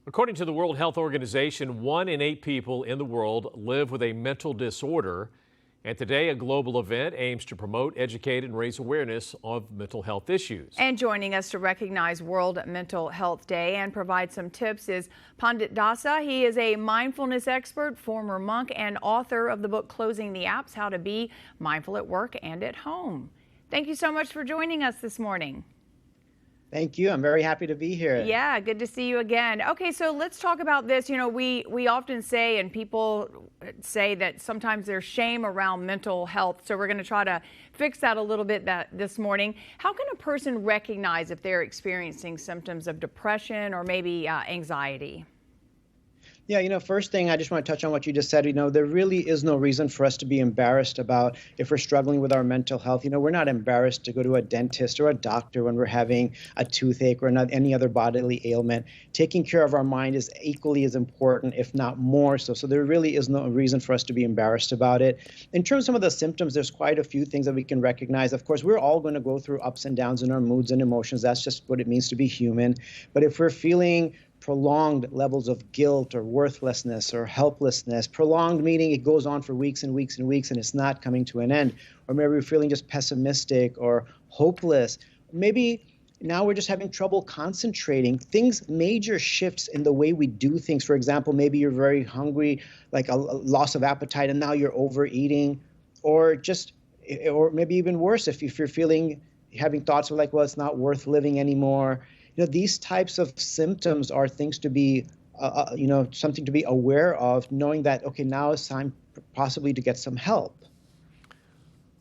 According to the World Health Organization, 1 in 8 people in the world live with a mental disorder. And today, a global event aims to promote, educate, and raise awareness of mental health issues. And joining us to recognize World Mental Health Day and provide some tips is Pandit Dasa. He is a mindfulness expert, former monk, and author of the book Closing the Apps, How to Be Mindful at Work and at Home. Thank you so much for joining us this morning. Thank you. I'm very happy to be here. Yeah, good to see you again. Okay, so let's talk about this. You know, we often say, and people say that sometimes there's shame around mental health. So we're going to try to fix that a little bit this morning. How can a person recognize if they're experiencing symptoms of depression or maybe anxiety? Yeah, first thing I just want to touch on what you just said. There really is no reason for us to be embarrassed about if we're struggling with our mental health. We're not embarrassed to go to a dentist or a doctor when we're having a toothache or any other bodily ailment. Taking care of our mind is equally as important, if not more so. So there really is no reason for us to be embarrassed about it. In terms of some of the symptoms, there's quite a few things that we can recognize. Of course, we're all going to go through ups and downs in our moods and emotions. That's just what it means to be human. But if we're feeling prolonged levels of guilt or worthlessness or helplessness, prolonged meaning it goes on for weeks and weeks and weeks and it's not coming to an end, or maybe we're feeling just pessimistic or hopeless, maybe now we're just having trouble concentrating, major shifts in the way we do things. For example, maybe you're very hungry, like a loss of appetite, and now you're overeating, or maybe even worse, if you're having thoughts of like, well, it's not worth living anymore. These types of symptoms are things to be, something to be aware of, knowing that, okay, now it's time possibly to get some help.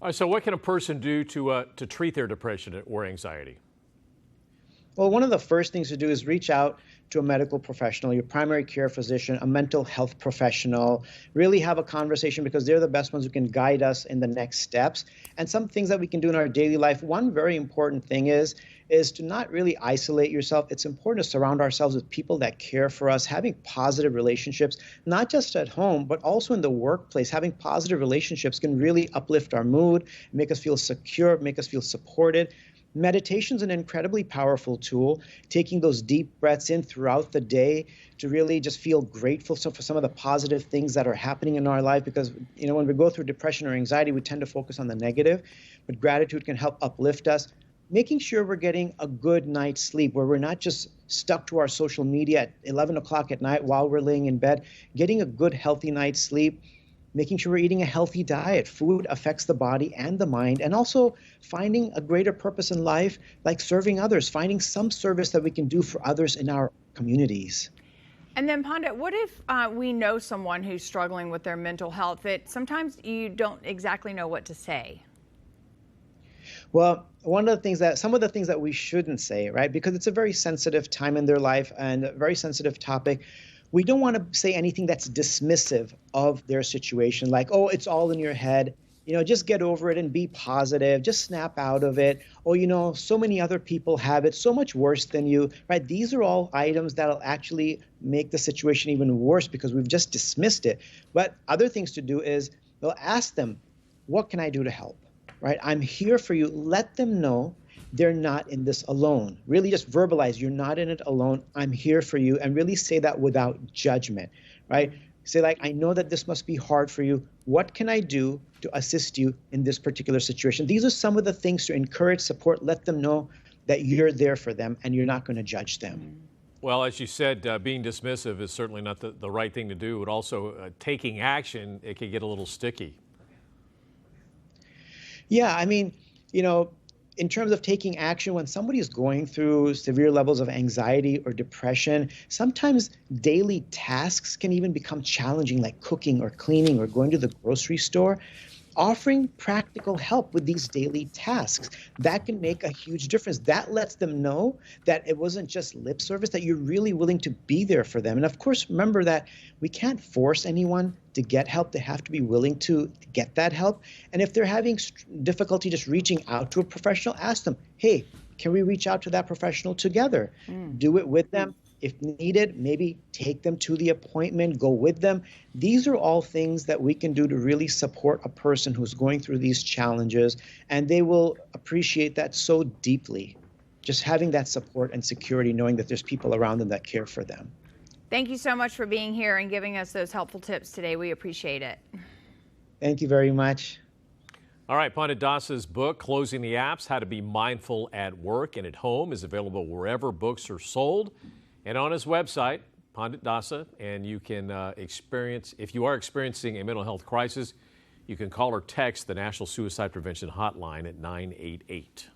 All right, so what can a person do to treat their depression or anxiety? Well, one of the first things to do is reach out to a medical professional, your primary care physician, a mental health professional. Really have a conversation because they're the best ones who can guide us in the next steps. And some things that we can do in our daily life. One very important thing is to not really isolate yourself. It's important to surround ourselves with people that care for us, having positive relationships, not just at home, but also in the workplace. Having positive relationships can really uplift our mood, make us feel secure, make us feel supported. Meditation is an incredibly powerful tool, taking those deep breaths in throughout the day to really just feel grateful for some of the positive things that are happening in our life. Because, when we go through depression or anxiety, we tend to focus on the negative, but gratitude can help uplift us. Making sure we're getting a good night's sleep where we're not just stuck to our social media at 11 o'clock at night while we're laying in bed, getting a good, healthy night's sleep. Making sure we're eating a healthy diet. Food affects the body and the mind, and also finding a greater purpose in life, like serving others, finding some service that we can do for others in our communities. And then, Pandit, what if we know someone who's struggling with their mental health that sometimes you don't exactly know what to say? Well, some of the things that we shouldn't say, right? Because it's a very sensitive time in their life and a very sensitive topic. We don't want to say anything that's dismissive of their situation, like, oh, it's all in your head. Just get over it and be positive. Just snap out of it. Oh, so many other people have it so much worse than you, right? These are all items that'll actually make the situation even worse because we've just dismissed it. But other things to do is, ask them, what can I do to help, right? I'm here for you. Let them know they're not in this alone. Really just verbalize, you're not in it alone. I'm here for you. And really say that without judgment, right? Say like, I know that this must be hard for you. What can I do to assist you in this particular situation? These are some of the things to encourage, support, let them know that you're there for them and you're not going to judge them. Well, as you said, being dismissive is certainly not the right thing to do, but also taking action, it can get a little sticky. Yeah, in terms of taking action, when somebody is going through severe levels of anxiety or depression, sometimes daily tasks can even become challenging, like cooking or cleaning or going to the grocery store. Offering practical help with these daily tasks, that can make a huge difference. That lets them know that it wasn't just lip service, that you're really willing to be there for them. And of course, remember that we can't force anyone to get help. They have to be willing to get that help. And if they're having difficulty just reaching out to a professional, ask them, hey, can we reach out to that professional together? Do it with them. If needed, maybe take them to the appointment, go with them. These are all things that we can do to really support a person who's going through these challenges, and they will appreciate that so deeply. Just having that support and security, knowing that there's people around them that care for them. Thank you so much for being here and giving us those helpful tips today. We appreciate it. Thank you very much. All right, Pandit Dasa's book, Closing the Apps, How to Be Mindful at Work and at Home, is available wherever books are sold and on his website, Pandit Dasa. And you can if you are experiencing a mental health crisis, you can call or text the National Suicide Prevention Hotline at 988.